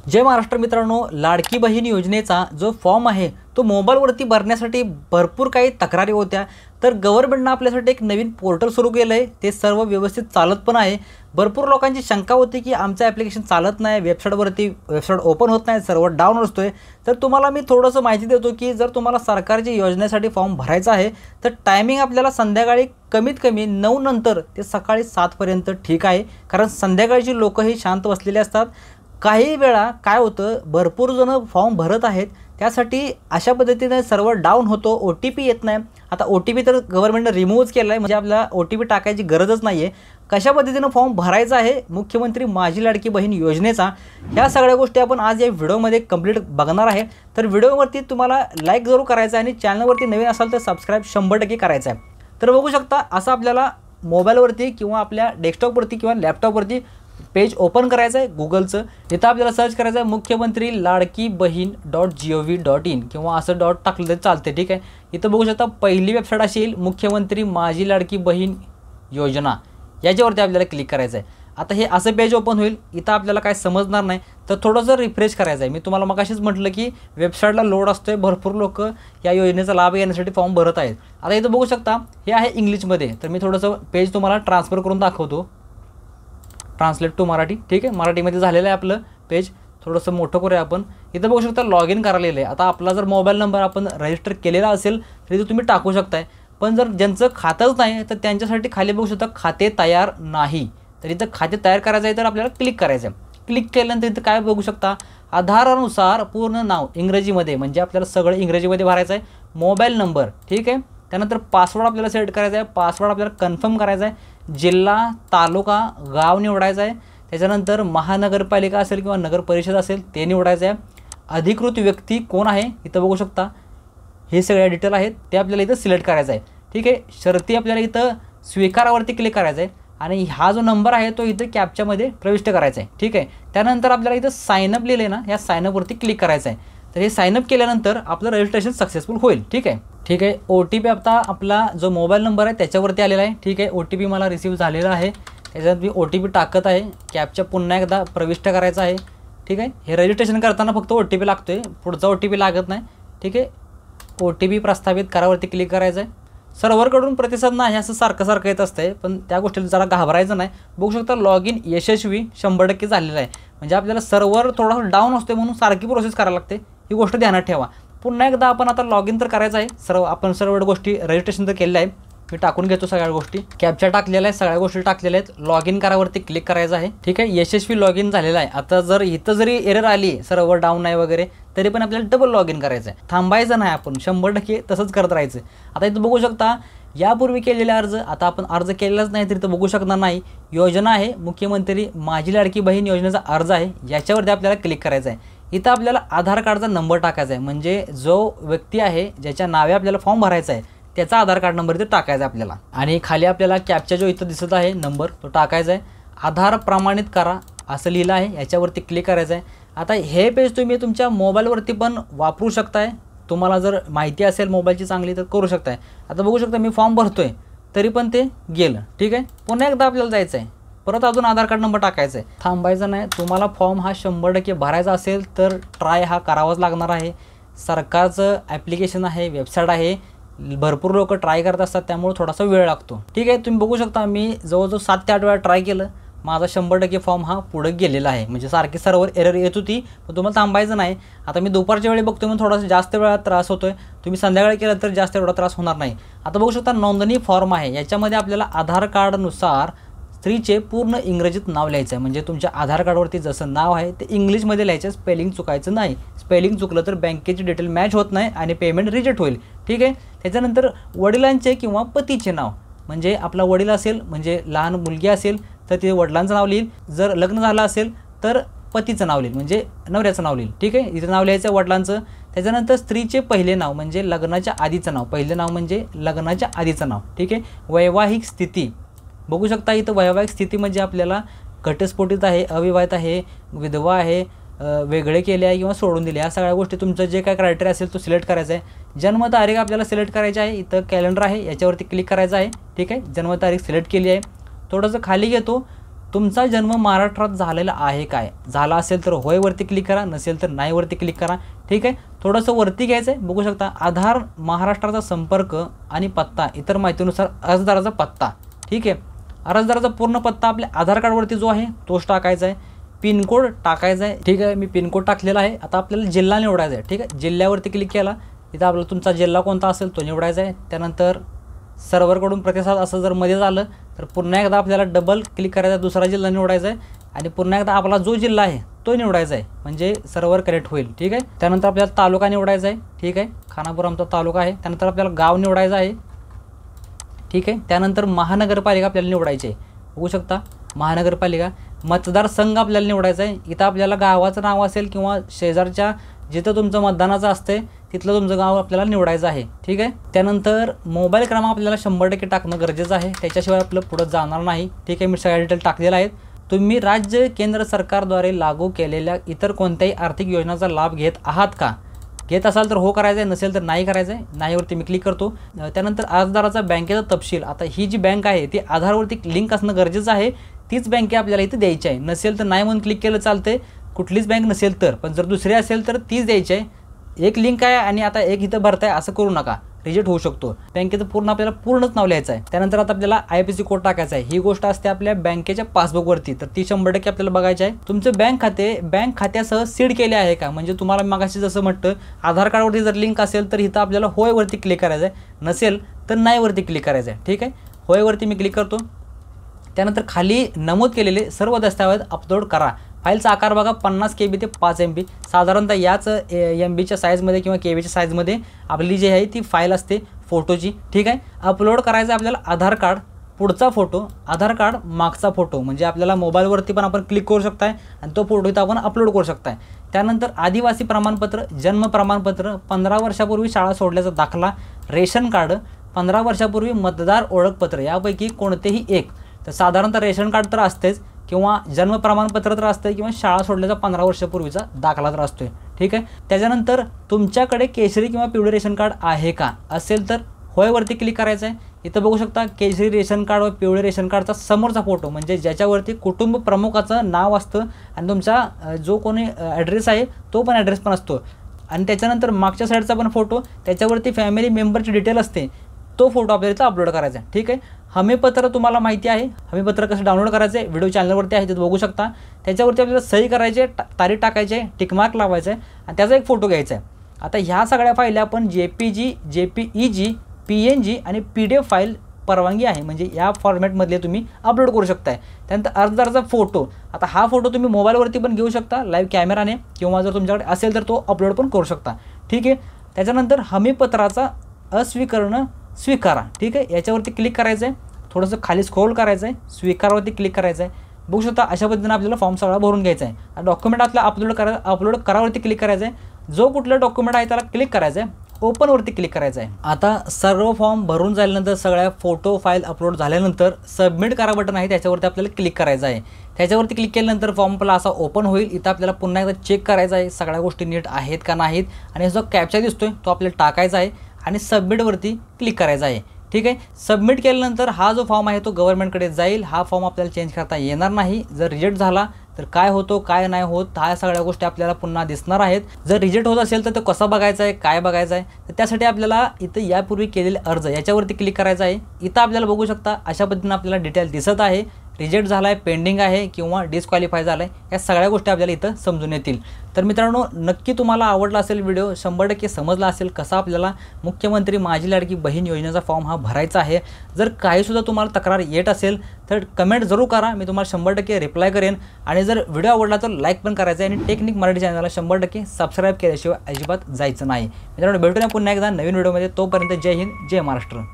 जय महाराष्ट्र मित्रांनो, लाडकी बहीण योजनेचा जो फॉर्म आहे तो मोबाईलवरती भरण्यासाठी भरपूर काही तक्रारी होत्या। तर गव्हर्नमेंटनं आपल्यासाठी एक नवीन पोर्टल सुरू केलं आहे, ते सर्व व्यवस्थित चालत पण आहे। भरपूर लोकांची शंका होती की आमचं ॲप्लिकेशन चालत नाही, वेबसाईट ओपन होत नाही, सर्व्हर डाऊन असतोय। तर तुम्हाला मी थोडंसं माहिती देतो की जर तुम्हाला सरकारची योजनेसाठी फॉर्म भरायचा आहे तर टायमिंग आपल्याला संध्याकाळी कमीत कमी 9 नंतर ते सकाळी 7 पर्यंत ठीक आहे, कारण संध्याकाळची लोकही शांत बसलेले असतात। काही वेळा काय होतं, भरपूर जण फॉर्म भरत आहेत, त्यासाठी अशा पद्धतीने सर्व्हर डाऊन होतो, OTP येत नाही। आता OTP तर गव्हर्नमेंटने रिमूव्हच केला आहे, म्हणजे आपल्याला OTP टाकायची गरजच नाही आहे। कशा पद्धतीने फॉर्म भरायचा आहे मुख्यमंत्री माझी लाडकी बहीण योजनेचा, ह्या सगळ्या गोष्टी आपण आज या व्हिडिओमध्ये कंप्लीट बघणार आहे। तर व्हिडिओवरती तुम्हाला लाईक जरूर करायचं आहे आणि चॅनलवरती नवीन असाल तर सबस्क्राईब 100% करायचं आहे। तर बघू शकता, असं आपल्याला मोबाईलवरती किंवा आपल्या डेस्कटॉपवरती किंवा लॅपटॉपवरती पेज ओपन करायचं आहे गुगलचं। तिथं आपल्याला सर्च करायचं आहे मुख्यमंत्री लाडकी बहीण .gov.in किंवा असं डॉट टाकलं तरी चालते, ठीक आहे। इथं बघू शकता पहिली वेबसाईट अशी येईल मुख्यमंत्री माझी लाडकी बहीण योजना, याच्यावरती आपल्याला क्लिक करायचं आहे। आता हे असं पेज ओपन होईल, इथं आपल्याला काय समजणार नाही तर थोडंसं रिफ्रेश करायचं आहे। मी तुम्हाला मगाशीच म्हटलं की वेबसाईटला लोड असतोय, भरपूर लोक या योजनेचा लाभ घेण्यासाठी फॉर्म भरत आहेत। आता इथं बघू शकता हे आहे इंग्लिशमध्ये, तर मी थोडंसं पेज तुम्हाला ट्रान्सफर करून दाखवतो, ट्रान्सलेट टू मराठी, ठीक आहे। मराठीमध्ये झालेलं आहे आपलं पेज, थोडंसं मोठं करूया आपण। इथं बघू शकता लॉग इन करालेलं आहे। आता आपला जर मोबाईल नंबर आपण रजिस्टर केलेला असेल तरी तो तुम्ही टाकू शकताय, पण जर ज्यांचं खातंच नाही तर त्यांच्यासाठी खाली बघू शकता खाते तयार नाही, तर इथं खाते तयार करायचं आहे तर आपल्याला क्लिक करायचं आहे। क्लिक केल्यानंतर इथं काय बघू शकता, आधारानुसार पूर्ण नाव इंग्रजीमध्ये, म्हणजे आपल्याला सगळं इंग्रजीमध्ये भरायचं आहे, मोबाईल नंबर, ठीक आहे। त्यानंतर पासवर्ड आपल्याला सेट करायचा आहे, पासवर्ड आपल्याला कन्फर्म करायचा आहे, जिल्हा तालुका गाव निवडायचा आहे, त्याच्यानंतर महानगरपालिका असेल किंवा नगर परिषद असेल ते निवडायचं आहे, अधिकृत व्यक्ती कोण आहे इथं बघू शकता, हे सगळे डिटेल आहेत ते आपल्याला इथं सिलेक्ट करायचं आहे, ठीक आहे। शर्ती आपल्याला इथं स्वीकारावरती क्लिक करायचं आहे आणि हा जो नंबर आहे तो इथं कॅप्चामध्ये प्रविष्ट करायचा आहे, ठीक आहे। त्यानंतर आपल्याला इथं साइनअप लिहिलं आहे ना, ह्या साइनअपवरती क्लिक करायचं आहे। तर हे साइनअप केल्यानंतर आपलं रजिस्ट्रेशन सक्सेसफुल होईल, ठीक आहे, ठीक आहे। OTP आता आपला जो मोबाईल नंबर आहे त्याच्यावरती आलेला आहे, ठीक आहे। OTP मला रिसीव्ह झालेला आहे, त्याच्यात मी OTP टाकत आहे, कॅप्चा पुन्हा एकदा प्रविष्ट करायचा आहे, ठीक आहे। हे रजिस्ट्रेशन करताना फक्त OTP लागतो आहे, पुढचा OTP लागत नाही, ठीक आहे। OTP प्रस्थापित करावरती क्लिक करायचं आहे। सर्व्हरकडून प्रतिसाद नाही असं सारखं येत असतंय, पण त्या गोष्टीला जरा घाबरायचं नाही। बघू शकता लॉग इन यशस्वी 100% झालेलं आहे, म्हणजे आपल्याला सर्व्हर थोडासा डाऊन असते म्हणून सारखी प्रोसेस करायला लागते, ही गोष्ट ध्यानात ठेवा। पुन्हा एकदा आपण आता लॉग इन तर करायचं आहे, आपण सर्व गोष्टी रजिस्ट्रेशन तर केलेलं आहे, मी टाकून घेतो सगळ्या गोष्टी, कॅप्चा टाकलेला आहे, सगळ्या गोष्टी टाकलेल्या आहेत, लॉग इन करावरती क्लिक करायचं आहे, ठीक आहे। यशस्वी लॉग इन झालेला आहे। आता जर इथं जरी एरर आली, सर्व्हर डाऊन नाही वगैरे, तरी पण आपल्याला डबल लॉग इन करायचं आहे, थांबायचं नाही, आपण 100% तसंच करत राहायचं। आता इथं बघू शकता यापूर्वी केलेले अर्ज, आता आपण अर्ज केलेलाच नाही तरी इथं बघू शकणार नाही, योजना आहे मुख्यमंत्री माझी लाडकी बहीण योजनेचा अर्ज आहे, याच्यावरती आपल्याला क्लिक करायचं आहे। इथं आपल्याला आधार कार्डचा नंबर टाकायचा आहे, म्हणजे जो व्यक्ती आहे ज्याच्या नावे आपल्याला फॉर्म भरायचा आहे त्याचा आधार कार्ड नंबर इथं टाकायचा आहे आपल्याला, आणि खाली आपल्याला कॅप्चा जो इथं दिसत आहे नंबर तो टाकायचा आहे, आधार प्रमाणित करा असं लिहिलं आहे, याच्यावरती क्लिक करायचं आहे। आता हे पेज तुम्ही तुमच्या मोबाईलवरती पण वापरू शकताय, तुम्हाला जर माहिती असेल मोबाईलची चांगली तर करू शकताय। आता बघू शकता मी फॉर्म भरतोय तरी पण ते गेलं, ठीक आहे। पुन्हा एकदा आपल्याला जायचं आहे, परत अजून आधार कार्ड नंबर टाकायचा आहे, थांबायचं नाही। तुम्हाला फॉर्म हा 100% भरायचा असेल तर ट्राय हा करावाच लागणार आहे, सरकारचं ॲप्लिकेशन आहे, वेबसाईट आहे, भरपूर लोक ट्राय करत असतात, त्यामुळे थोडासा वेळ लागतो, ठीक आहे। तुम्ही बघू शकता मी जवळजवळ 7 ते 8 वेळा ट्राय केलं, माझा 100% फॉर्म हा पुढे गेलेला आहे, म्हणजे सारखी सर्व्हर एरर येत होती, पण तुम्हाला थांबायचं नाही। आता मी दुपारच्या वेळी बघतोय म्हणून थोडासा जास्त वेळा त्रास होतोय, तुम्ही संध्याकाळी केलं तर जास्त एवढा त्रास होणार नाही। आता बघू शकता नोंदणी फॉर्म आहे, याच्यामध्ये आपल्याला आधार कार्डनुसार स्त्रीचे पूर्ण इंग्रजीत नाव लिहायचं आहे, म्हणजे तुमच्या आधार कार्डवरती जसं नाव आहे ते इंग्लिशमध्ये लिहायचं, स्पेलिंग चुकायचं नाही, स्पेलिंग चुकलं तर बँकेची डिटेल मॅच होत नाही आणि पेमेंट रिजेक्ट होईल, ठीक आहे। त्याच्यानंतर वडिलांचे किंवा पतीचे नाव, म्हणजे आपला वडील असेल म्हणजे लहान मुलगी असेल तर ते वडिलांचं नाव लिहिल, जर लग्न झालं असेल तर पतीचं नाव लिहिल म्हणजे नवऱ्याचं नाव लिहिल, ठीक आहे। इथं नाव लिहायचं वडिलांचं। त्याच्यानंतर स्त्रीचे पहिले नाव म्हणजे लग्नाच्या आधीचं नाव, पहिले नाव म्हणजे लग्नाच्या आधीचं नाव, ठीक आहे। वैवाहिक स्थिती बघू शकता, इथं वैवाहिक स्थिती म्हणजे आपल्याला घटस्फोटित आहे, अविवाहित आहे, विधवा आहे, वेगळे केले आहे किंवा सोडून दिले, या सगळ्या गोष्टी तुमचं जे काय क्रायटेरिया असेल तो सिलेक्ट करायचा आहे। जन्मतारीख आपल्याला सिलेक्ट करायची आहे, इथं कॅलेंडर आहे याच्यावरती क्लिक करायचं आहे, ठीक आहे। जन्मतारीख सिलेक्ट केली आहे, थोडंसं खाली घेतो, तुमचा जन्म महाराष्ट्रात झालेला आहे काय, झाला असेल तर होय वरती क्लिक करा, नसेल तर नाही वरती क्लिक करा. ठीक आहे, थोडंसं वरती घ्यायचं आहे, बघू शकता आधार, महाराष्ट्राचा संपर्क आणि पत्ता, इतर माहितीनुसार अर्जदाराचा पत्ता. ठीक आहे, अर्जदाराचा पूर्ण पत्ता आपल्या आधार कार्डवरती जो आहे तोच टाकायचा आहे. पिनकोड टाकायचा आहे. ठीक आहे, मी पिनकोड टाकलेला आहे. आता आपल्याला जिल्हा निवडायचा आहे. ठीक आहे, जिल्ह्यावरती क्लिक केला, इथं आपल्याला तुमचा जिल्हा कोणता असेल तो निवडायचा आहे. त्यानंतर सर्व्हरकडून प्रतिसाद असं जर मध्ये झालं तर पुन्हा एकदा आपल्याला डबल क्लिक करायचा, दुसरा जिल्हा निवडायचा आहे आणि पुन्हा एकदा आपला जो जिल्हा आहे तो निवडायचा आहे, म्हणजे सर्व्हर कनेक्ट होईल. ठीक आहे, त्यानंतर आपल्याला तालुका निवडायचा आहे. ठीक आहे, खानापूर आमचा तालुका आहे. त्यानंतर आपल्याला गाव निवडायचं आहे. ठीक आहे, त्यानंतर महानगरपालिका आपल्याला निवडायची आहे. बघू शकता महानगरपालिका. मतदारसंघ आपल्याला निवडायचा आहे. इथं आपल्याला गावाचं नाव असेल किंवा शेजारच्या जिथं तुमचं मतदानाचं असते तिथलं तुमचं गाव आपल्याला निवडायचं आहे. ठीक आहे, त्यानंतर मोबाईल क्रमांक आपल्याला 100% टाकणं गरजेचं आहे, त्याच्याशिवाय आपलं पुढं जाणार नाही. ठीक आहे, मी सगळ्या डिटेल टाकलेल्या आहेत. तुम्ही राज्य केंद्र सरकारद्वारे लागू केलेल्या इतर कोणत्याही आर्थिक योजनांचा लाभ घेत आहात का, घेत असाल तर हो करायचं आहे, नसेल तर नाही करायचं आहे. नाहीवरती मी क्लिक करतो. त्यानंतर अर्जदाराचा बँकेचा तपशील. आता ही जी बँक आहे ती आधारवरती लिंक असणं गरजेचं आहे, तीच बँके आपल्याला इथे द्यायची आहे. नसेल तर नाही म्हणून क्लिक केलं चालते, कुठलीच बँक नसेल तर, पण जर दुसरी असेल तर तीच द्यायची आहे. एक लिंक आहे आणि आता एक इथं भरताय असं करू नका, रिजेक्ट होऊ शकतो. बँकेचं पूर्ण आपल्याला पूर्णच नाव लिहायचं आहे. त्यानंतर आता आपल्याला IFSC कोड टाकायचा आहे. ही गोष्ट असते आपल्या बँकेच्या पासबुकवरती, तर ती 100% आपल्याला बघायची आहे. तुमचं बँक खात्यासह सीड केले आहे का, म्हणजे तुम्हाला मगाशी जसं म्हटलं आधार कार्डवरती जर लिंक असेल तर इथं आपल्याला होय वरती क्लिक करायचं आहे, नसेल तर नाही वरती क्लिक करायचं आहे. ठीक आहे, होय वरती मी क्लिक करतो. त्यानंतर खाली नमूद केलेले सर्व दस्तऐवज अपलोड करा. फाईलचा आकार बघा 50 KB ते 5 MB, साधारणतः याच MBच्या साईजमध्ये किंवा KBच्या साईजमध्ये आपली जी आहे ती फाईल असते फोटोची. ठीक आहे, अपलोड करायचं आपल्याला आधार कार्ड, पुढचा फोटो, आधार कार्ड मागचा फोटो, म्हणजे आपल्याला मोबाईलवरती पण आपण क्लिक करू शकताय आणि तो फोटो इथं आपण अपलोड करू शकताय. त्यानंतर आदिवासी प्रमाणपत्र, जन्म प्रमाणपत्र, 15 वर्षापूर्वी शाळा सोडल्याचा दाखला, रेशन कार्ड, 15 वर्षापूर्वी मतदार ओळखपत्र, यापैकी कोणतेही एक. तर साधारणतः रेशन कार्ड तर असतेच किंवा जन्म प्रमाणपत्र तर असतं किंवा शाळा सोडल्याचा 15 वर्षापूर्वीचा दाखला तर असतोय. ठीक आहे, त्याच्यानंतर तुमच्याकडे केशरी किंवा पिवळे रेशन कार्ड आहे का, असेल तर होय वरती क्लिक करायचं आहे. इथं बघू शकता केशरी रेशन कार्ड व पिवळे रेशन कार्डचा समोरचा फोटो, म्हणजे ज्याच्यावरती कुटुंब प्रमुखाचं नाव असतं आणि तुमचा जो कोणी ॲड्रेस आहे तो पण ॲड्रेस पण असतो. आणि त्याच्यानंतर मागच्या साईडचा पण फोटो, त्याच्यावरती फॅमिली मेंबरची डिटेल असते, तो फोटो आपल्याला इथं अपलोड करायचा आहे. ठीक आहे, हमीपत्र तुम्हाला माहिती आहे, हमीपत्र कसं डाउनलोड करायचं आहे व्हिडिओ चॅनलवरती आहे, तिथे बघू शकता. त्याच्यावरती आपल्याला सही करायची आहे, तारीख टाकायची आहे, टिकमार्क लावायचं आहे आणि त्याचा एक फोटो घ्यायचा आहे. आता ह्या सगळ्या फाईली आपण JPG, JPEG, PNG आणि PDF फाईल परवानगी आहे, म्हणजे या फॉर्मॅटमधले तुम्ही अपलोड करू शकताय. त्यानंतर अर्जदाराचा फोटो, आता हा फोटो तुम्ही मोबाईलवरती पण घेऊ शकता लाईव्ह कॅमेराने, किंवा जर तुमच्याकडे असेल तर तो अपलोड पण करू शकता. ठीक आहे, त्याच्यानंतर हमीपत्राचा अस्वीकरण स्वीकारा. ठीक आहे, याच्यावरती क्लिक करायचं आहे, थोडंसं खाली स्क्रोल करायचं आहे, स्वीकारवरती क्लिक करायचं आहे. बघू शकता अशा पद्धतीने आपल्याला फॉर्म सगळा भरून घ्यायचा आहे. डॉक्युमेंट आपल्याला अपलोड करावरती क्लिक करायचं आहे. जो कुठलं डॉक्युमेंट आहे त्याला क्लिक करायचं आहे, ओपनवरती क्लिक करायचं आहे. आता सर्व फॉर्म भरून झाल्यानंतर, सगळ्या फोटो फाईल अपलोड झाल्यानंतर सबमिट करा बटन आहे, त्याच्यावरती आपल्याला क्लिक करायचं आहे. त्याच्यावरती क्लिक केल्यानंतर फॉर्म आपला असा ओपन होईल. इथं आपल्याला पुन्हा एकदा चेक करायचं आहे सगळ्या गोष्टी नीट आहेत का नाहीत, आणि जो कॅप्चा दिसतोय तो आपल्याला टाकायचा आहे आणि सबमिटवरती क्लिक करायचा आहे. ठीक आहे, सबमिट केल्यानंतर हा जो फॉर्म आहे तो गव्हर्नमेंटकडे जाईल. हा फॉर्म आपल्याला चेंज करता येणार नाही. जर रिजेक्ट झाला तर काय होतो काय नाही होत, ह्या सगळ्या गोष्टी आपल्याला पुन्हा दिसणार आहेत. जर रिजेक्ट होत असेल तर तो कसा बघायचा आहे, काय बघायचं आहे, तर त्यासाठी आपल्याला इथं यापूर्वी केलेले अर्ज याच्यावरती क्लिक करायचं आहे. इथं आपल्याला बघू शकता अशा पद्धतीने आपल्याला डिटेल दिसत आहे. रिजेक्ट झाला आहे, पेंडिंग आहे किंवा डिस्क्वालिफाय झाला आहे, या सगळ्या गोष्टी आपल्याला इथं समजून येतील. तर मित्रांनो, नक्की तुम्हाला आवडला असेल व्हिडिओ, 100% समजला असेल कसा आपल्याला मुख्यमंत्री माझी लाडकी बहीण योजनेचा फॉर्म हा भरायचा आहे. जर काहीसुद्धा तुम्हाला तक्रार येत असेल तर कमेंट जरूर करा, मी तुम्हाला 100% रिप्लाय करेन. आणि जर व्हिडिओ आवडला तर लाईक पण करायचं आहे आणि टेक्निक मराठी चॅनलला 100% सबस्क्राईब केल्याशिवाय अजिबात जायचं नाही. मित्रांनो, भेटूया पुन्हा एकदा नवीन व्हिडिओमध्ये. तोपर्यंत जय हिंद, जय महाराष्ट्र.